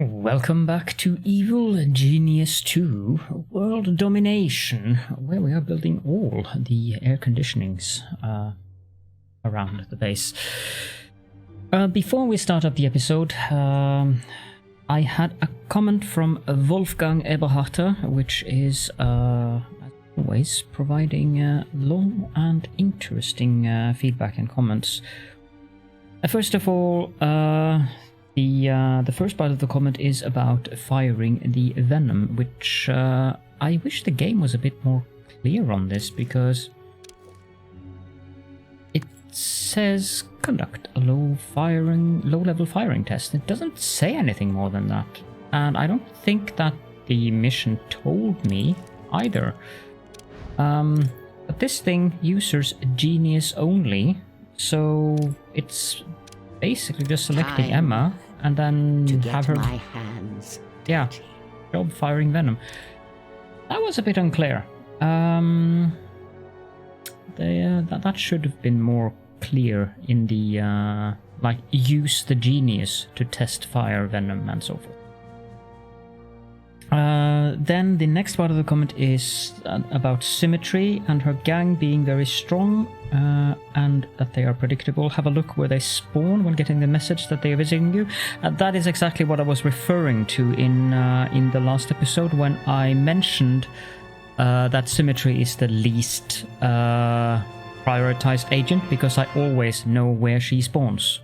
Welcome back to Evil Genius 2 World Domination, where we are building all the air conditionings around the base. Before we start up the episode, I had a comment from Wolfgang Eberharter, which is, as always, providing long and interesting feedback and comments. First of all, the first part of the comment is about firing the venom, which I wish the game was a bit more clear on this, because it says conduct a low-level firing test. It doesn't say anything more than that, and I don't think that the mission told me either. But this thing uses genius only, so it's basically just selecting Emma and then have her my hands. Yeah, job firing venom. That was a bit unclear. That should have been more clear in the like use the genius to test fire venom and so forth. Then the next part of the comment is about symmetry and her gang being very strong and that they are predictable. Have a look where they spawn when getting the message that they are visiting you. That is exactly what I was referring to in the last episode when I mentioned that symmetry is the least prioritized agent, because I always know where she spawns.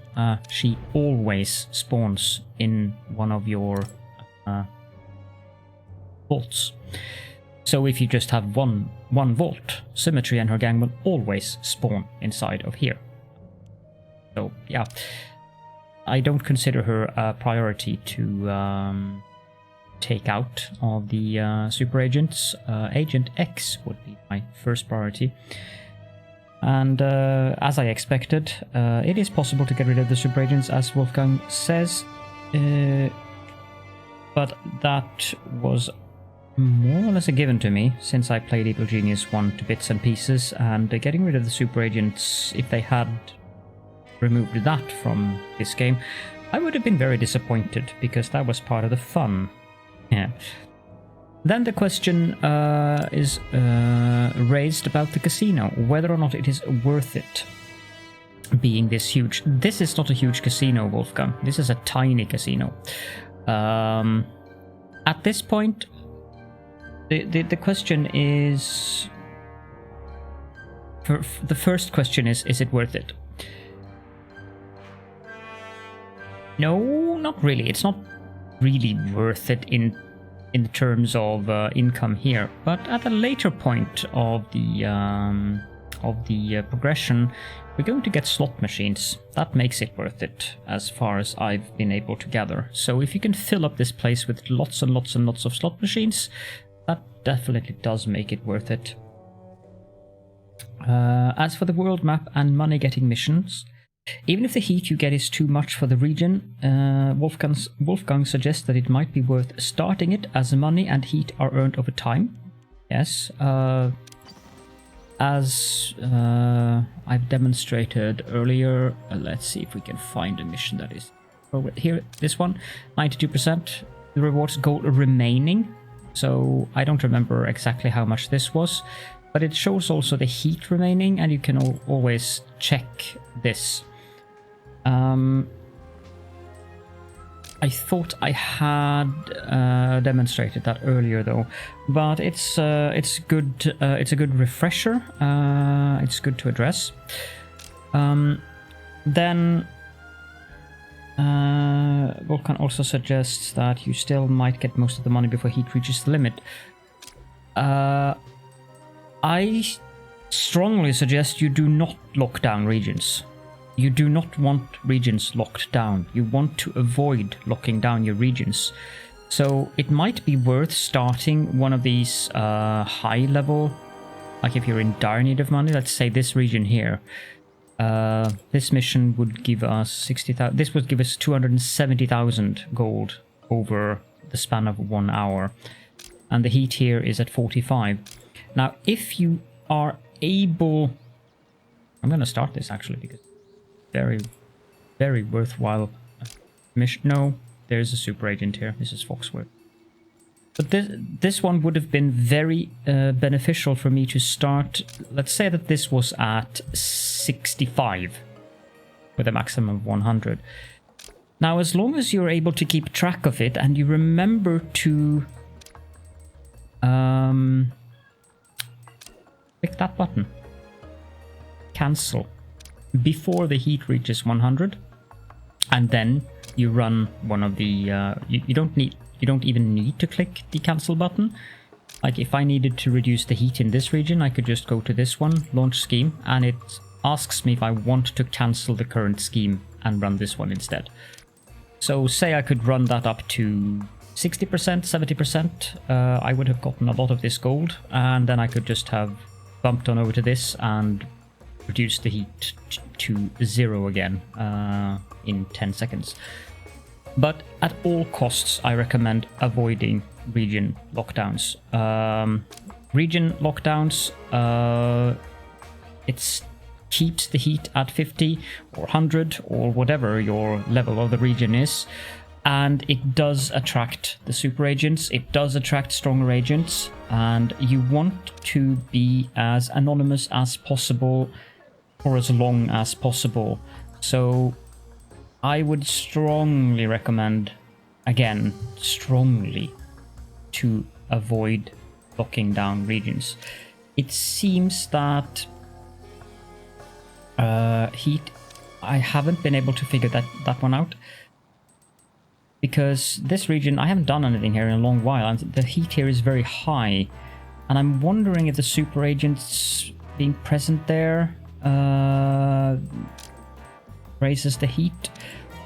She always spawns in one of your vaults. So if you just have one vault, Symmetry and her gang will always spawn inside of here. So yeah, I don't consider her a priority to take out all the super agents. Agent X would be my first priority. And as I expected, it is possible to get rid of the super agents, as Wolfgang says, but that was more or less a given to me, since I played Evil Genius 1 to bits and pieces, and getting rid of the super agents, if they had removed that from this game, I would have been very disappointed, because that was part of the fun. Yeah. Then the question is raised about the casino, whether or not it is worth it being this huge. This is not a huge casino, Wolfgang. This is a tiny casino. At this point, the question is, the first question is it worth it? No, not really. It's not really worth it in terms of income here, but at a later point of the progression, we're going to get slot machines. That makes it worth it, as far as I've been able to gather. So if you can fill up this place with lots and lots and lots of slot machines, that definitely does make it worth it. As for the world map and money-getting missions, even if the heat you get is too much for the region, Wolfgang suggests that it might be worth starting it, as money and heat are earned over time. Yes, as I've demonstrated earlier. Let's see if we can find a mission that is over here. This one, 92%. The rewards gold remaining. So I don't remember exactly how much this was, but it shows also the heat remaining, and you can always check this. I thought I had demonstrated that earlier, though, but it's good. It's a good refresher. It's good to address. Then Volkan also suggests that you still might get most of the money before heat reaches the limit. I strongly suggest you do not lock down regions. You do not want regions locked down. You want to avoid locking down your regions. So it might be worth starting one of these high level, like if you're in dire need of money, let's say this region here. This mission would give us 60,000. This would give us 270,000 gold over the span of 1 hour. And the heat here is at 45. Now, if you are able... I'm going to start this actually, because very, very worthwhile mission. No, there's a super agent here. This is Foxworth. But this one would have been very beneficial for me to start. Let's say that this was at 65 with a maximum of 100. Now, as long as you're able to keep track of it and you remember to click that button, cancel, before the heat reaches 100, and then you run one of the you don't even need to click the cancel button. Like if I needed to reduce the heat in this region, I could just go to this one, launch scheme, and it asks me if I want to cancel the current scheme and run this one instead. So say I could run that up to 60%, 70%, I would have gotten a lot of this gold, and then I could just have bumped on over to this and reduced the heat to 0 again in 10 seconds. But at all costs, I recommend avoiding region lockdowns. Region lockdowns, it keeps the heat at 50 or 100 or whatever your level of the region is, and it does attract the super agents, it does attract stronger agents, and you want to be as anonymous as possible for as long as possible. So I would strongly recommend, again, strongly, to avoid locking down regions. It seems that heat, I haven't been able to figure that one out, because this region, I haven't done anything here in a long while, and the heat here is very high, and I'm wondering if the super agents being present there raises the heat,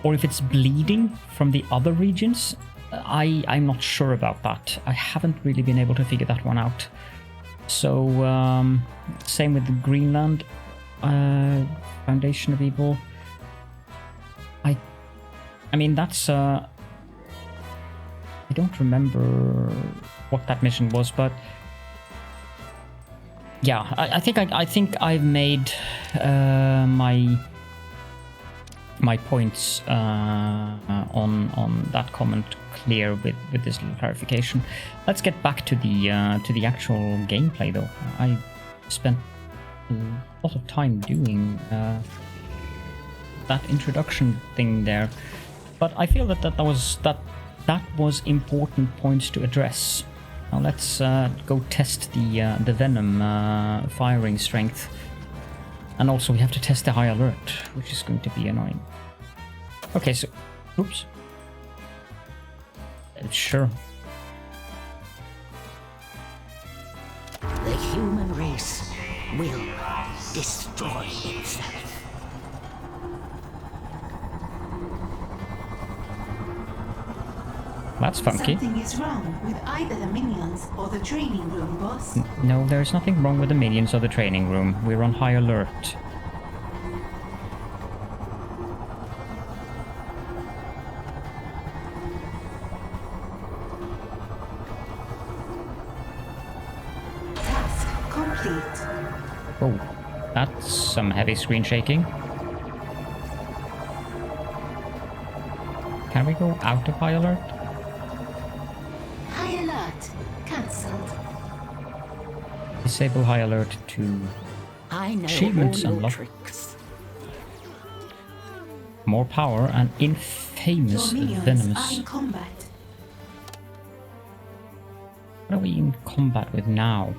or if it's bleeding from the other regions. I'm not sure about that. I haven't really been able to figure that one out. So same with the Greenland Foundation of Evil. I mean, that's I don't remember what that mission was, but yeah, I think I've made my points on that comment clear with this little clarification. Let's get back to the actual gameplay, though. I spent a lot of time doing that introduction thing there, but I feel that that was important points to address. Now let's go test the Venom firing strength. And also we have to test the high alert, which is going to be annoying. Okay, so... Oops. Sure. The human race will destroy itself. That's funky. Something is wrong with either the minions or the training room, boss. No, there's nothing wrong with the minions or the training room. We're on high alert. Task complete. Oh, that's some heavy screen shaking. Can we go out of high alert? High alert cancelled. Disable high alert to I know achievements all your unlocked. tricks. More power and infamous Your minions venomous. are in combat. What are we in combat with now?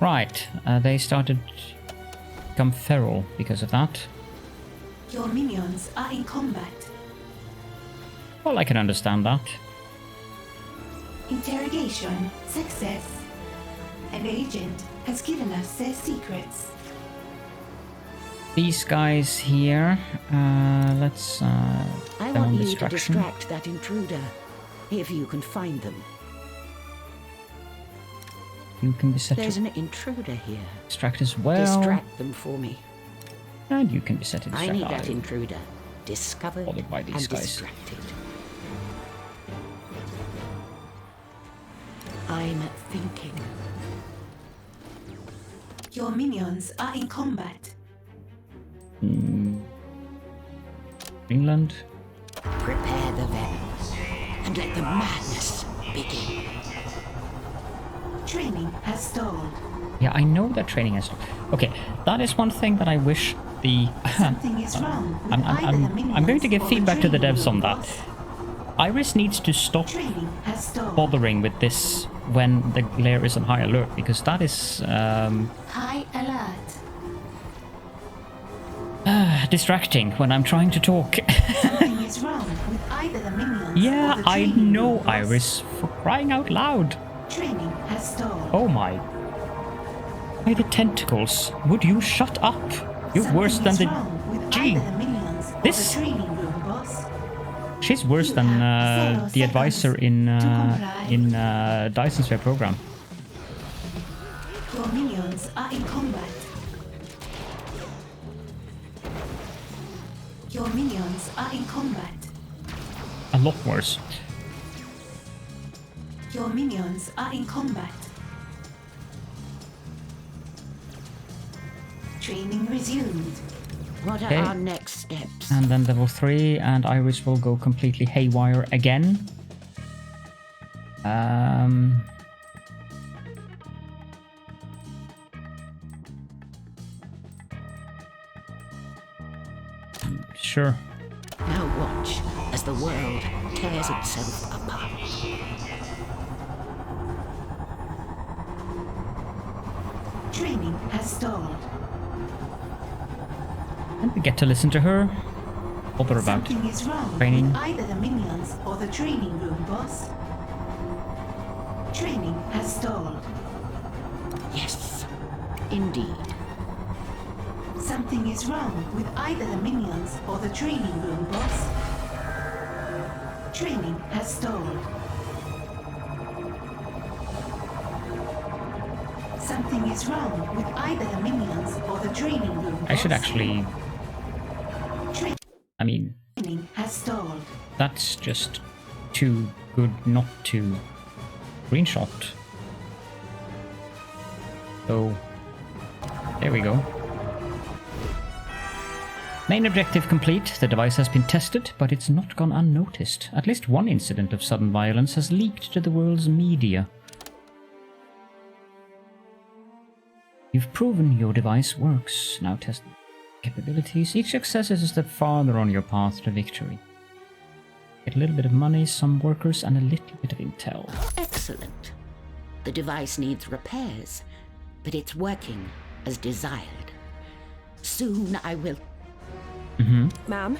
Right, they started to become feral because of that. Your minions are in combat. Well, I can understand that. Interrogation success. An agent has given us their secrets. These guys here, let's I them want on you to distraction. distract that intruder, if you can find them. You can be set There's to an intruder here. distract as well. Distract them for me. And you can be set to I distract. need that intruder discovered Followed by these and guys. distracted. I'm thinking. Your minions are in combat. Greenland. Prepare the venoms and let the madness begin. Training has stalled. Yeah, I know that training has... Okay, that is one thing that I wish the... Something is wrong with either the minions I'm going to give or feedback to the training devs on that. boss. Iris needs to stop Training has stalled. bothering with this when the lair is on high alert, because that is High alert. distracting when I'm trying to talk. Something is wrong with either the minions Yeah, or the I training know, boss. Iris, for crying out loud. Training has stalled. Oh my. By the tentacles, would you shut up? You're Something worse than is the... wrong with Gee, either the minions or this- the training room boss. she's worse You than have 0 the advisor seconds to comply. in Dyson's Fair program. Your minions are in combat. Your minions are in combat. A lot worse. Your minions are in combat. Training resumed. What are Okay. our next steps? And then level 3, and Iris will go completely haywire again. Sure. Now watch as the world tears itself apart. Training has stalled. And we get to listen to her. Bother about Something is wrong training. with either the minions or the training room boss. Training has stalled. Yes, indeed. Something is wrong with either the minions or the training room boss. Training has stalled. Something is wrong with either the minions or the training room boss. I should actually... I mean, Training has stalled. that's just too good not to screenshot. So, there we go. Main objective complete. The device has been tested, but it's not gone unnoticed. At least one incident of sudden violence has leaked to the world's media. You've proven your device works. Now test capabilities. Each success is a step farther on your path to victory. Get a little bit of money, some workers, and a little bit of intel. Excellent. The device needs repairs, but it's working as desired. Soon I will... Ma'am,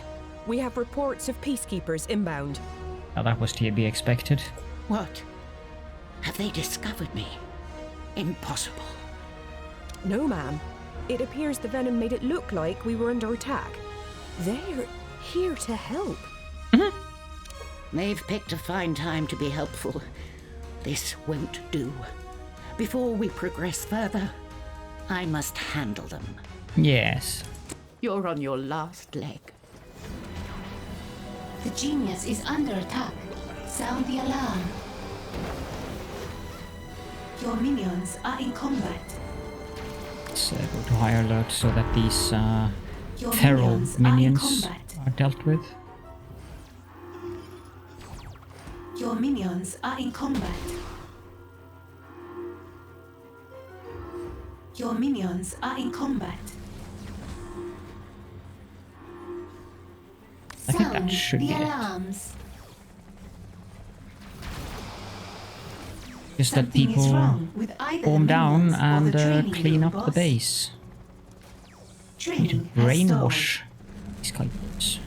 we have reports of peacekeepers inbound. Now that was to be expected. What? Have they discovered me? Impossible. No, ma'am. It appears the venom made it look like we were under attack. They're here to help. They've picked a fine time to be helpful. This won't do. Before we progress further, I must handle them. Yes. You're on your last leg. The genius is under attack. Sound the alarm. Your minions are in combat. Let's go to high alert so that these Your feral minions are in minions combat. are dealt with. Your minions are in combat. Your minions are in combat. I think that Sound should the be it. alarms. Just that Something is people wrong with either calm the down minions or and the training clean room up the boss. base. Need to Training has brainwash these culprits.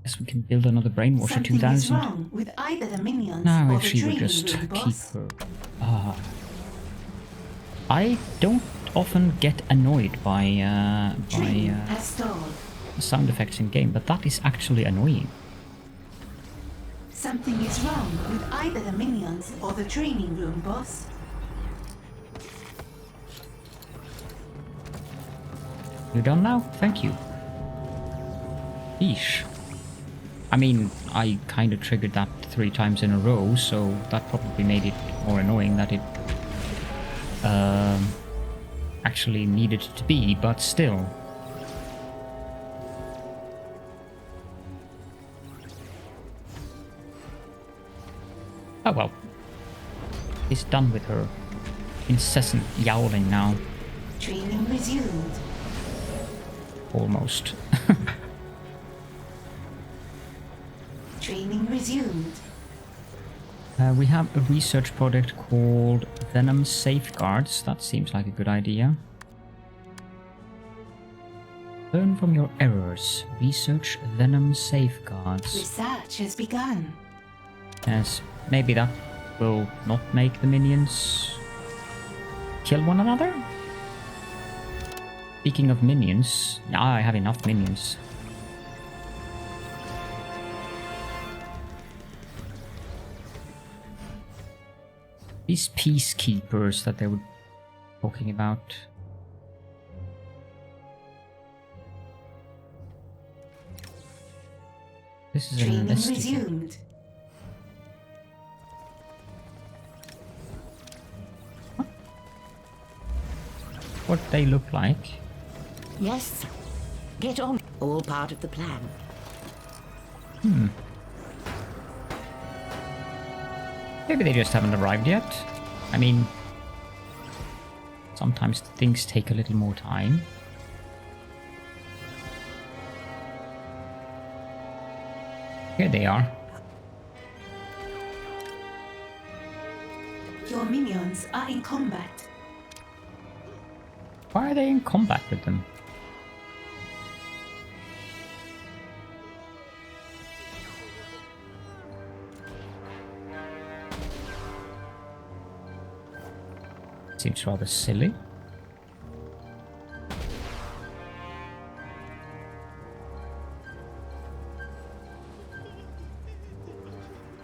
Guess we can build another stalled. brainwasher Something is 2000. wrong with either the minions Now or if the she would training just room keep boss. her... I don't often get annoyed by Training has stalled. sound effects in game, but that is actually annoying. Something is wrong with either the minions or the training room boss. You done now? Thank you. Yeesh. I mean, I kind of triggered that 3 times in a row, so that probably made it more annoying that it actually needed to be, but still. Oh well. He's done with her incessant yowling now. Training resumed. Almost. Training resumed. We have a research project called VENOM Safeguards. That seems like a good idea. Learn from your errors. Research VENOM Safeguards. Research has begun. Yes, maybe that will not make the minions kill one another? Speaking of minions, I have enough minions. These peacekeepers that they were talking about. This is an Training investigator. resumed. What they look like. Yes. Get on. All part of the plan. Maybe they just haven't arrived yet. I mean, sometimes things take a little more time. Here they are. Your minions are in combat. Why are they in combat with them? Seems rather silly.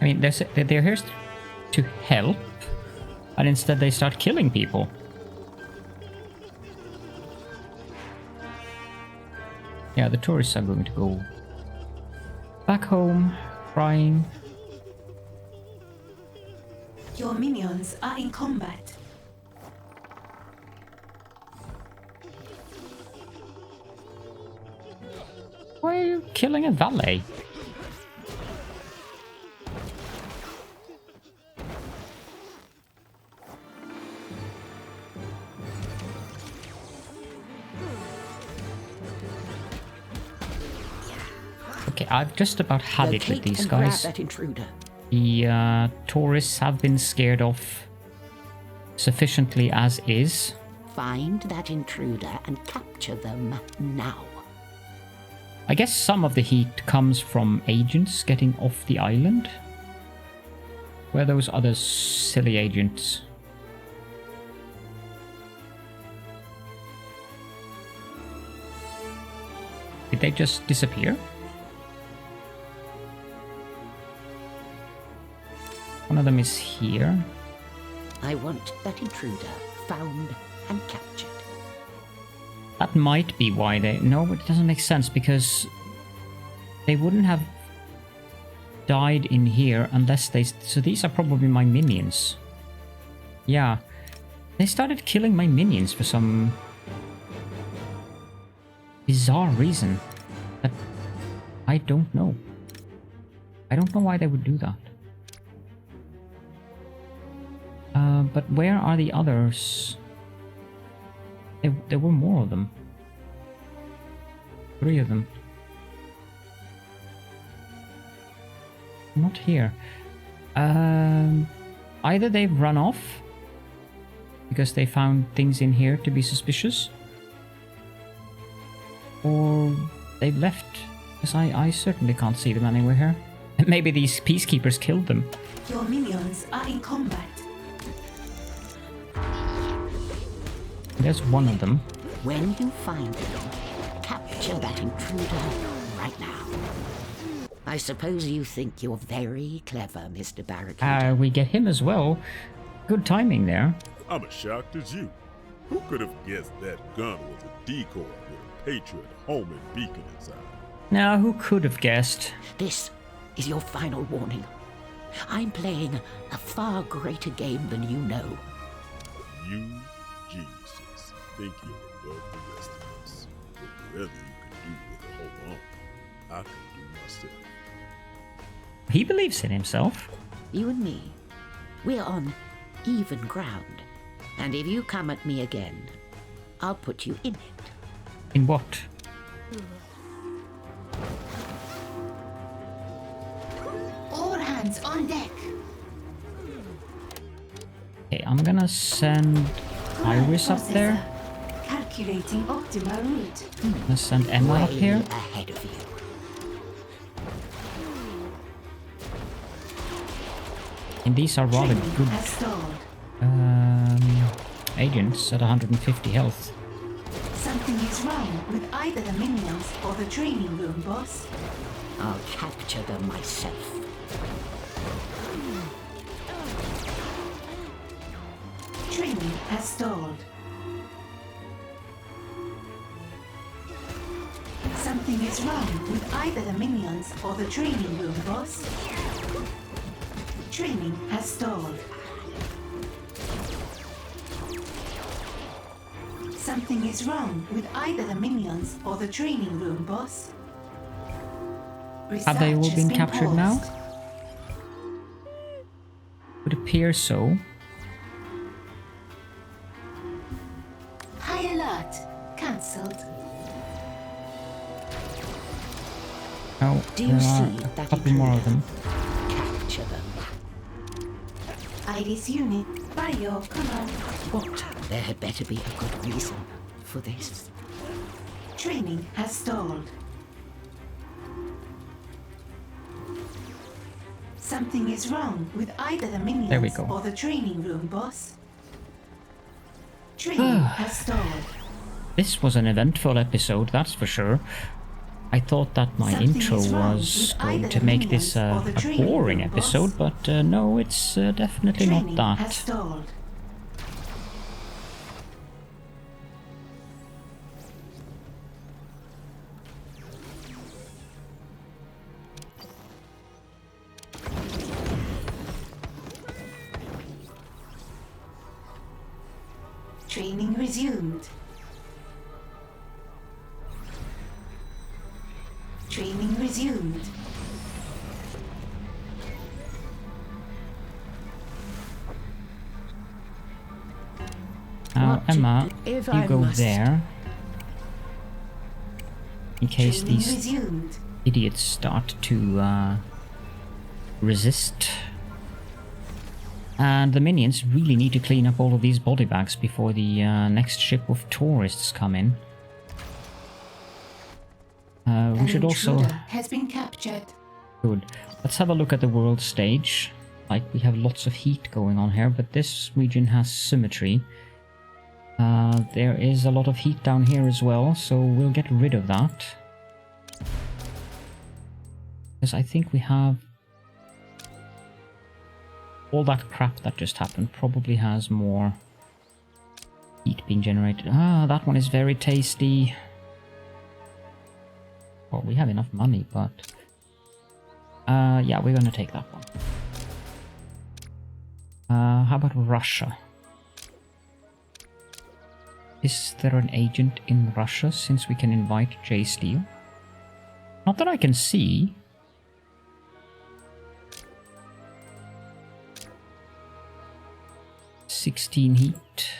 I mean, they're here to help, and instead they start killing people. Yeah, the tourists are going to go back home, crying. Your minions are in combat. Why are you killing a valet? Okay, I've just about had it with Locate these and grab guys. that intruder. The tourists have been scared off sufficiently as is. Find that intruder and capture them now. I guess some of the heat comes from agents getting off the island. Where are those other silly agents? Did they just disappear? One of them is here. I want that intruder found and captured. That might be why they... No, but it doesn't make sense because they wouldn't have died in here unless they... So these are probably my minions. Yeah. They started killing my minions for some bizarre reason that I don't know. I don't know why they would do that. But where are the others? There were more of them. 3 of them. Not here. Either they've run off because they found things in here to be suspicious, or they've left because I certainly can't see them anywhere here. Maybe these peacekeepers killed them. Your minions are in combat. There's one of them. When you find them, capture that intruder right now. I suppose you think you're very clever, Mr. Barricade. We get him as well. Good timing there. I'm as shocked as you. Who could have guessed that gun was a decoy with a Patriot homing beacon inside? Now, who could have guessed? This is your final warning. I'm playing a far greater game than you know. You geniuses think you're above the rest of us. But whatever you can do with a whole army, I can do myself. He believes in himself. You and me, We're on even ground. And if you come at me again, I'll put you in it. In what? All hands on deck. Okay, I'm gonna send Iris up there. Calculating optimal route. I'm gonna send Emma up Way here. ahead of you. And these are rather Training good has stalled. agents at 150 health. Something is wrong with either the minions or the training room, boss. I'll capture them myself. Training has stalled. Something is wrong with either the minions or the training room, boss. Training has stalled. Something is wrong with either the minions or the training room, boss. Have they all Research has been captured now? paused. Would appear so. High alert. Cancelled. Oh, Do there you are see a that couple more of them. Capture them. Iris unit. Bio, come on. What? There had better be a good reason for this. Training has stalled. Something is wrong with either the minions There we go. or the training room, boss. Training has stalled. This was an eventful episode, that's for sure. I thought that my Something intro is wrong was with going either to the make this minions or a the training boring room, boss. episode, but no, it's definitely Training not has that. stalled. Training resumed. Training resumed. Now, What to Emma, do if you I go must? there. In case Training these resumed. idiots start to resist. And the minions really need to clean up all of these body bags before the next ship of tourists come in. We An should also... intruder has been captured. Good. Let's have a look at the world stage. Like, we have lots of heat going on here, but this region has symmetry. There is a lot of heat down here as well, so we'll get rid of that. Because I think we have... all that crap that just happened probably has more heat being generated. Ah, that one is very tasty. Well, we have enough money, but... yeah, we're gonna take that one. How about Russia? Is there an agent in Russia, since we can invite J. Steele? Not that I can see. $16 heat.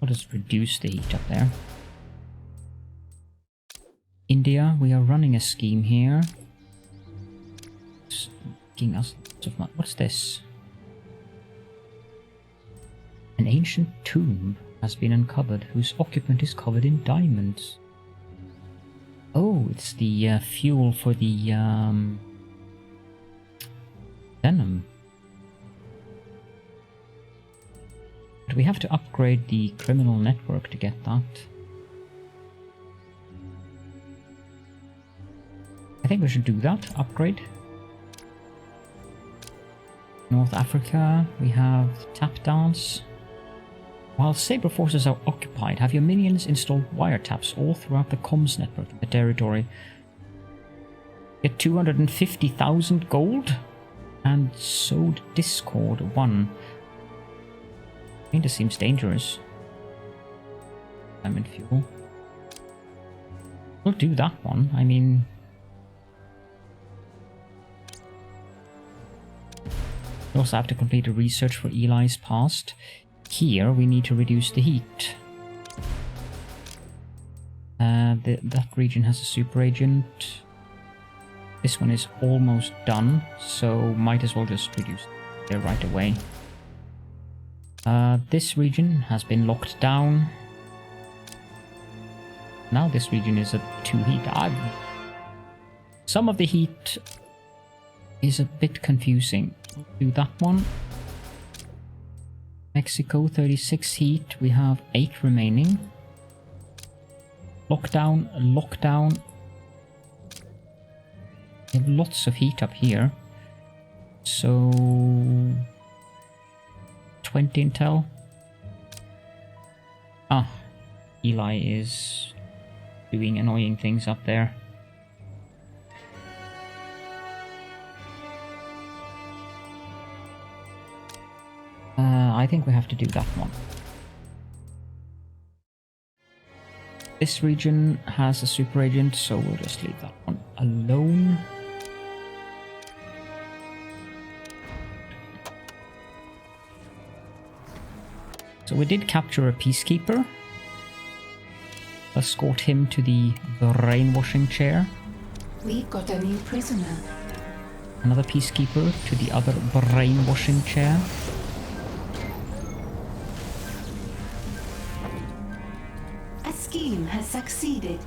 I'll just reduce the heat up there. India, we are running a scheme here. It's making us lots of money. What's this? An ancient tomb has been uncovered, whose occupant is covered in diamonds. Oh, it's the fuel for the venom. But we have to upgrade the criminal network to get that. I think we should do that, upgrade. North Africa, we have tap dance. While Saber forces are occupied, have your minions installed wiretaps all throughout the comms network in the territory. Get 250,000 gold and sowed Discord 1. I think this seems dangerous. diamond fuel. We'll do that one. I mean, we also have to complete a research for Eli's past. Here we need to reduce the heat. That region has a super agent. This one is almost done, so might as well just reduce it right away. This region has been locked down. Now this region is at 2 heat. Some of the heat is a bit confusing. We'll do that one. Mexico, 36 heat. We have 8 remaining. Lockdown, lockdown. We have lots of heat up here. So 20 intel. Ah, Eli is doing annoying things up there. I think we have to do that one. This region has a super agent, so we'll just leave that one alone. So we did capture a peacekeeper. Escort him to the brainwashing chair. We've got a new prisoner. Another peacekeeper to the other brainwashing chair. A scheme has succeeded.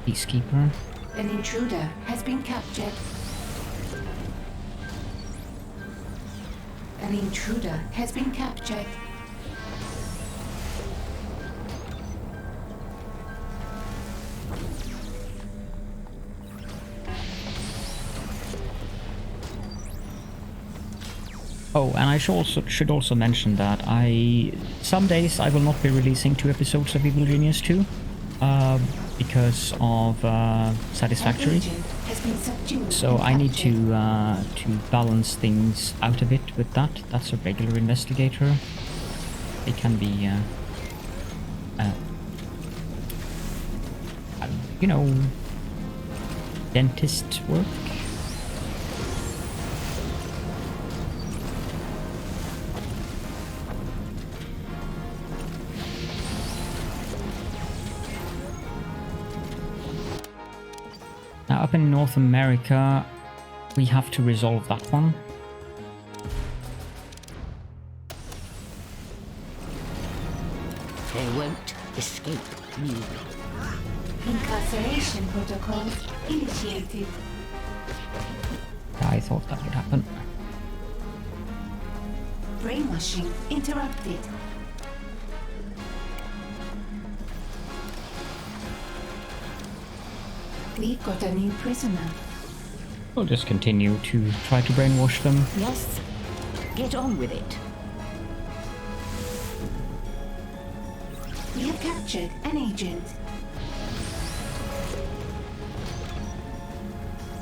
Peacekeeper. An intruder has been captured. An intruder has been captured. Oh, and I should also mention that some days I will not be releasing 2 episodes of Evil Genius 2 because of Satisfactory. So I need to balance things out a bit with that. That's a regular investigator. It can be, you know, dentist work. Now up in North America, we have to resolve that one. They won't escape me. Incarceration protocol initiated. I thought that would happen. Brainwashing interrupted. We've got a new prisoner. We'll just continue to try to brainwash them. Yes, get on with it. We have captured an agent.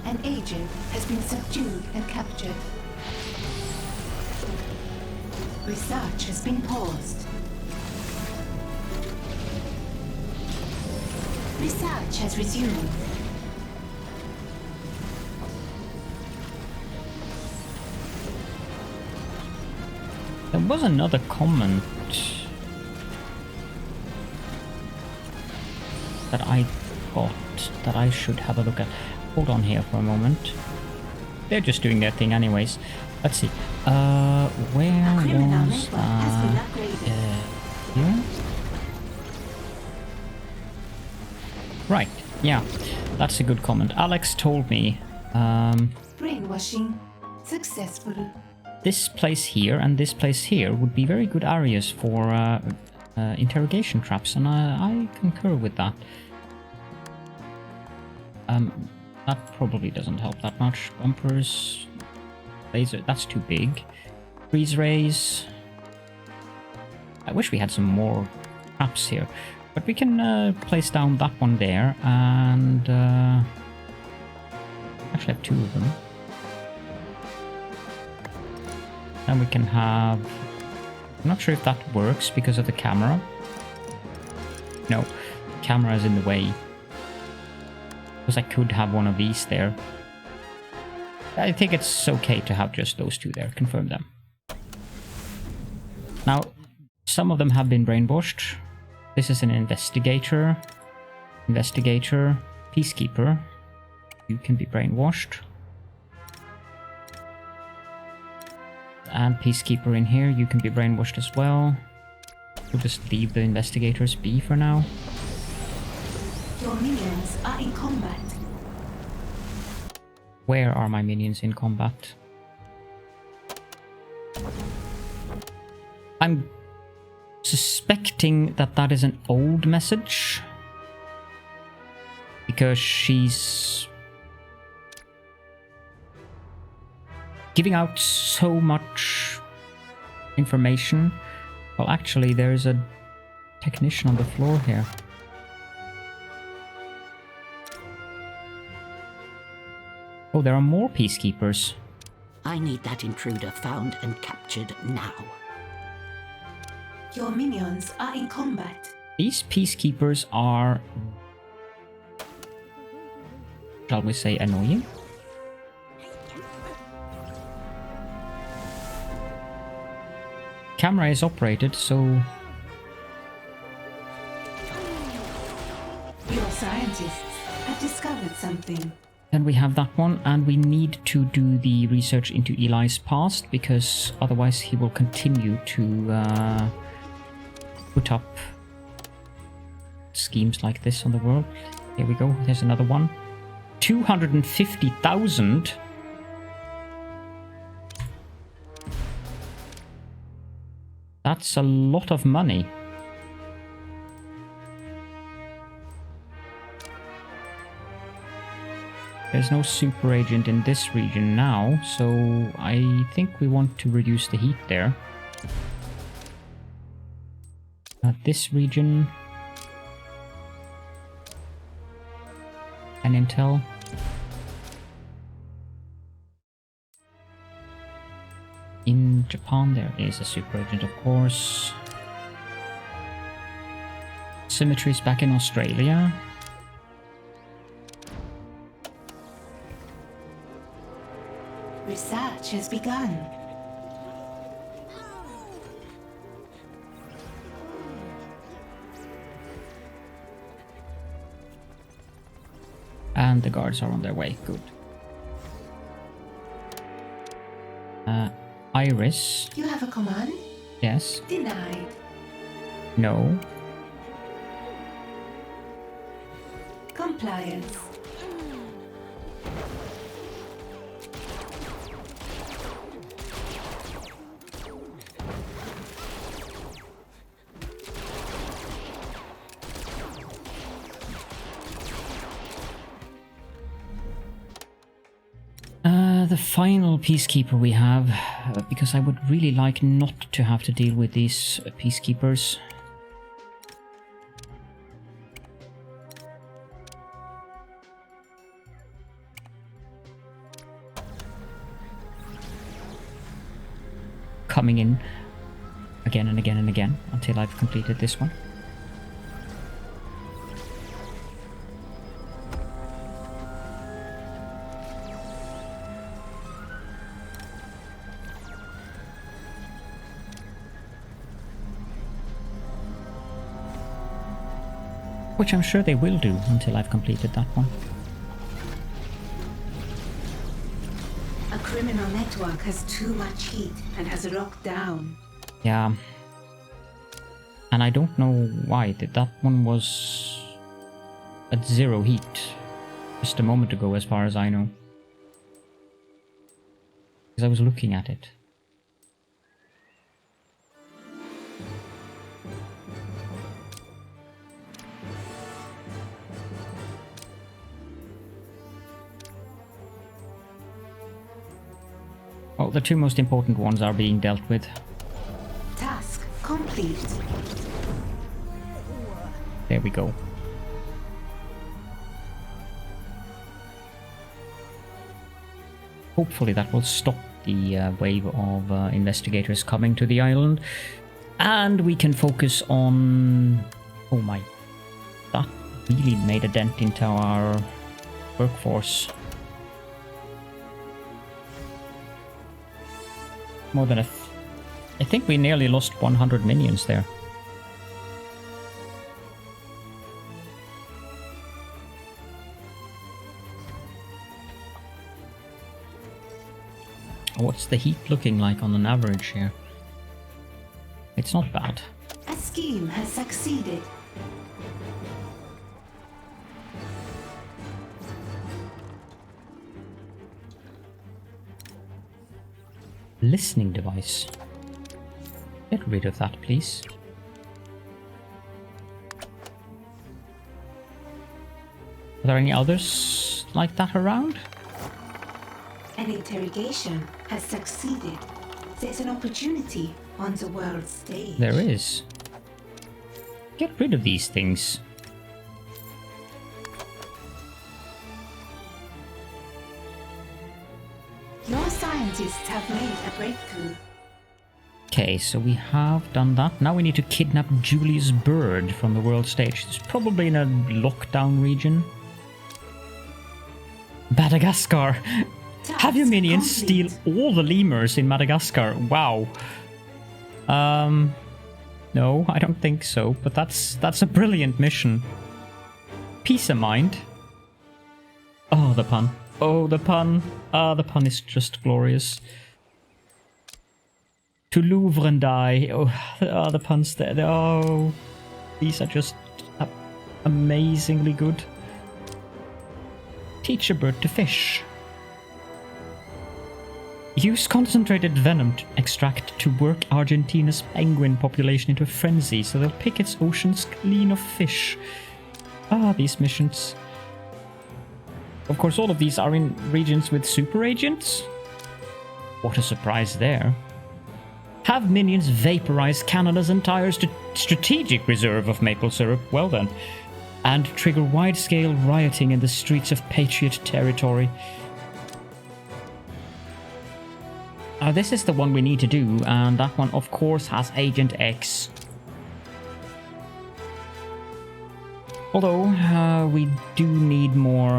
An agent has been subdued and captured. Research has been paused. Research has resumed. There was another comment that I got that I should have a look at. Hold on here for a moment. They're just doing their thing anyways. Let's see. Where was here? Right, yeah. That's a good comment. Alex told me Brainwashing successful. this place here and this place here would be very good areas for interrogation traps, and I concur with that. That probably doesn't help that much. Bumpers, laser, that's too big. Freeze rays. I wish we had some more traps here, but we can place down that one there, and actually have 2 of them. Then we can have I'm not sure if that works because of the camera. No, the camera is in the way. Because I could have one of these there. I think it's okay to have just those two there. Confirm them. Now, some of them have been brainwashed. This is an investigator. Investigator. Peacekeeper. You can be brainwashed. And Peacekeeper in here, you can be brainwashed as well. We'll just leave the investigators be for now. Your minions are in combat. Where are my minions in combat? I'm suspecting that that is an old message. Because she's giving out so much information. Well, actually, there's a technician on the floor here. Oh, there are more peacekeepers. I need that intruder found and captured now. Your minions are in combat. These peacekeepers are, shall we say, annoying? Camera is operated, so Your scientists have discovered something. then we have that one, and we need to do the research into Eli's past, because otherwise he will continue to put up schemes like this on the world. Here we go, there's another one. 250,000? That's a lot of money. There's no super agent in this region now, so I think we want to reduce the heat there. This region... and intel. In Japan there is a super agent, of course. Symmetry's back in Australia. Research has begun. And the guards are on their way. Good. Iris. You have a command? Yes. Denied. No. Compliance. The final peacekeeper we have, because I would really like not to have to deal with these peacekeepers. Coming in again and again and again until I've completed this one. Which I'm sure they will do until I've completed that one. A criminal network has too much heat and has locked down. Yeah. And I don't know why. That one was at 0 heat just a moment ago, as far as I know. Because I was looking at it. Well, the two most important ones are being dealt with. Task complete. There we go. Hopefully that will stop the wave of investigators coming to the island. And we can focus on... Oh my... That really made a dent into our workforce. More than I think we nearly lost 100 minions there. What's the heat looking like on an average here? It's not bad. A scheme has succeeded. Listening device. Get rid of that, please. Are there any others like that around? An interrogation has succeeded. There's an opportunity on the world stage. There is. Get rid of these things. Your scientists have made a breakthrough. Okay, so we have done that. Now we need to kidnap Julius Bird from the world stage. It's probably in a lockdown region. Madagascar! Have your minions steal all the lemurs in Madagascar? Wow. No, I don't think so, but that's a brilliant mission. Peace of mind. Oh, the pun. Oh, the pun. Ah, the pun is just glorious. To Louvre and die. Oh, the puns there. Oh, these are just amazingly good. Teach a bird to fish. Use concentrated venom extract to work Argentina's penguin population into a frenzy so they'll pick its oceans clean of fish. Ah, these missions. Of course, all of these are in regions with super agents. What a surprise there. Have minions vaporize Canada's entire strategic reserve of maple syrup. Well then. And trigger wide-scale rioting in the streets of Patriot territory. This is the one we need to do, and that one, of course, has Agent X. Although, we do need more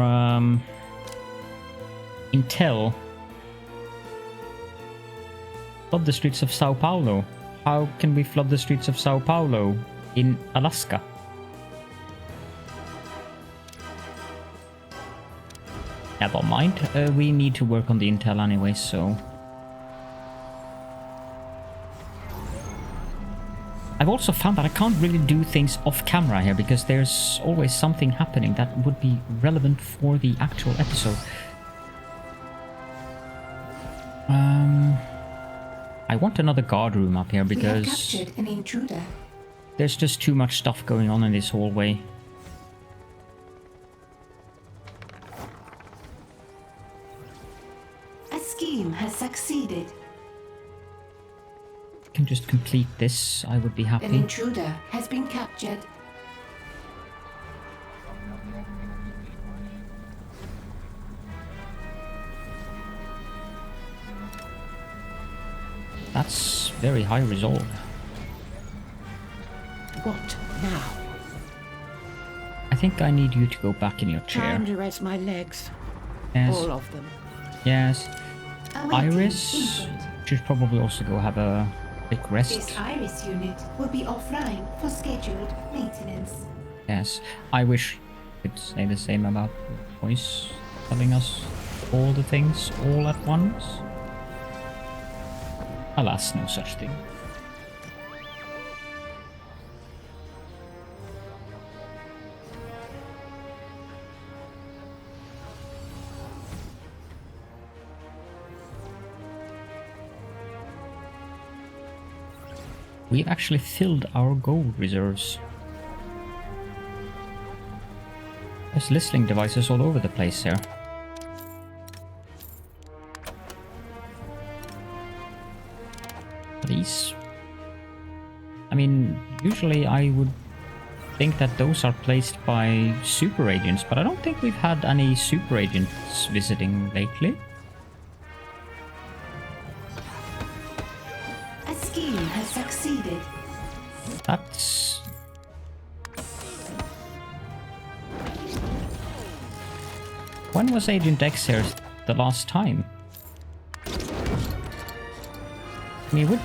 intel. Flood the streets of Sao Paulo. How can we flood the streets of Sao Paulo in Alaska? Never mind. We need to work on the intel anyway, so... I've also found that I can't really do things off camera here because there's always something happening that would be relevant for the actual episode. I want another guard room up here because we have captured an intruder. There's just too much stuff going on in this hallway. A scheme has succeeded. Can just complete this, I would be happy. An intruder has been captured. That's very high resolve. What now? I think I need you to go back in your chair. Time to rest my legs. Yes. All of them. Yes. Awaiting Iris input. should probably also go have a quick rest. This Iris unit will be offline for scheduled maintenance. Yes. I wish I could say the same about the voice telling us all the things all at once. Alas, no such thing. We've actually filled our gold reserves. There's listening devices all over the place here. These... I mean, usually I would think that those are placed by super agents, but I don't think we've had any super agents visiting lately. A scheme has succeeded. That's... When was Agent X here the last time? I mean, it would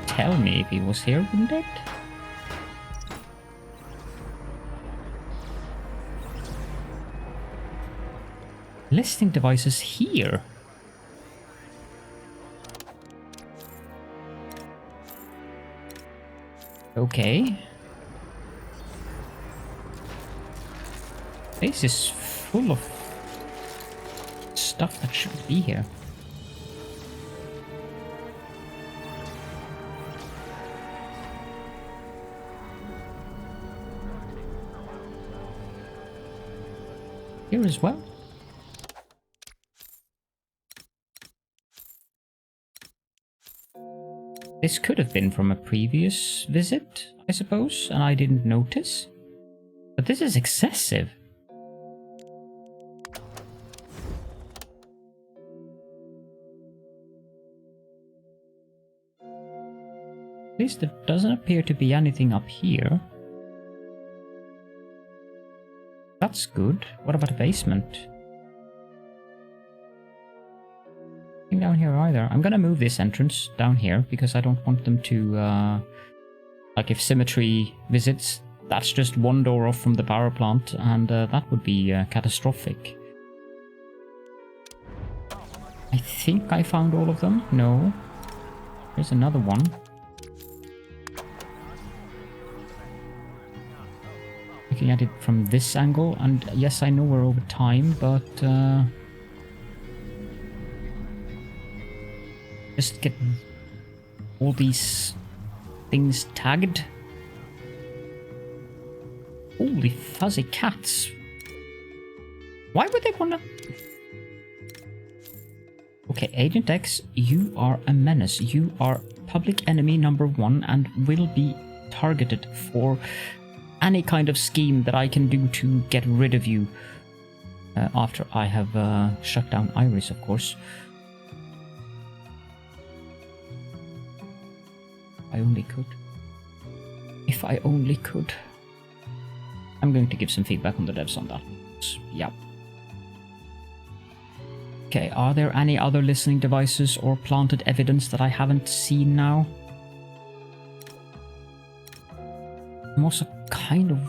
tell me if he was here, wouldn't it? Listing devices here. Okay. This is full of stuff that shouldn't be here. Here as well. This could have been from a previous visit, I suppose, and I didn't notice. But this is excessive. At least there doesn't appear to be anything up here. That's good. What about the basement? Nothing down here either. I'm gonna move this entrance down here because I don't want them to, like if Symmetry visits, that's just one door off from the power plant, and that would be catastrophic. I think I found all of them. No. There's another one. Looking at it from this angle, and yes, I know we're over time, but just get all these things tagged. Holy fuzzy cats. Why would they wanna... Okay, Agent X, you are a menace. You are public enemy #1 and will be targeted for any kind of scheme that I can do to get rid of you. After I have shut down Iris, of course. I only could. If I only could. I'm going to give some feedback on the devs on that. Yeah. Okay, are there any other listening devices or planted evidence that I haven't seen now? I'm also kind of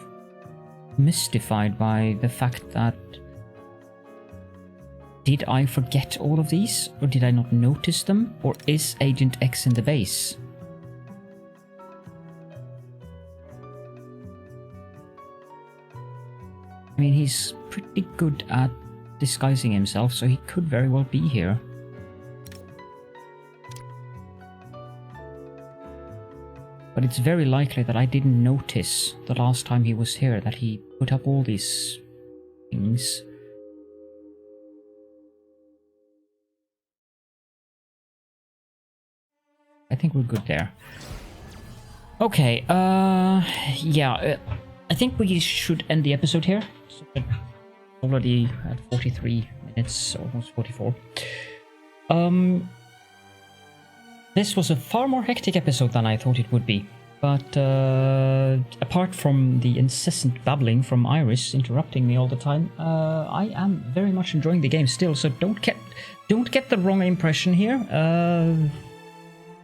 mystified by the fact that... Did I forget all of these? Or did I not notice them? Or is Agent X in the base? I mean, he's pretty good at disguising himself, so he could very well be here. But it's very likely that I didn't notice the last time he was here that he put up all these things. I think we're good there. Okay, yeah, I think we should end the episode here. So already at 43 minutes, almost 44. This was a far more hectic episode than I thought it would be. But apart from the incessant babbling from Iris interrupting me all the time, I am very much enjoying the game still. So don't get the wrong impression here.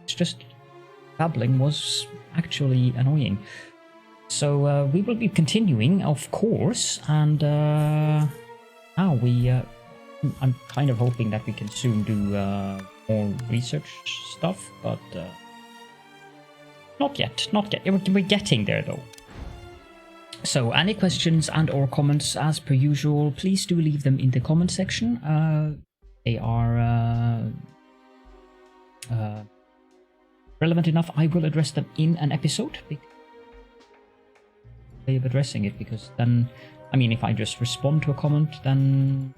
It's just babbling was actually annoying. So we will be continuing, of course, and now I'm kind of hoping that we can soon do more research stuff, but not yet. We're getting there though. So any questions and or comments, as per usual, please do leave them in the comment section. They are relevant enough. I will address them in an episode. Way of addressing it, because then, I mean, if I just respond to a comment, then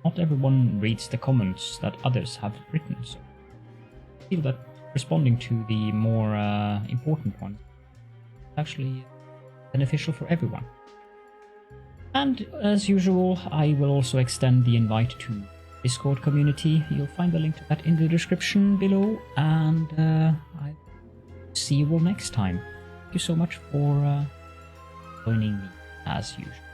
not everyone reads the comments that others have written. So I feel that responding to the more important ones is actually beneficial for everyone. And as usual, I will also extend the invite to Discord community. You'll find the link to that in the description below, and I see you all next time. Thank you so much for joining me as usual.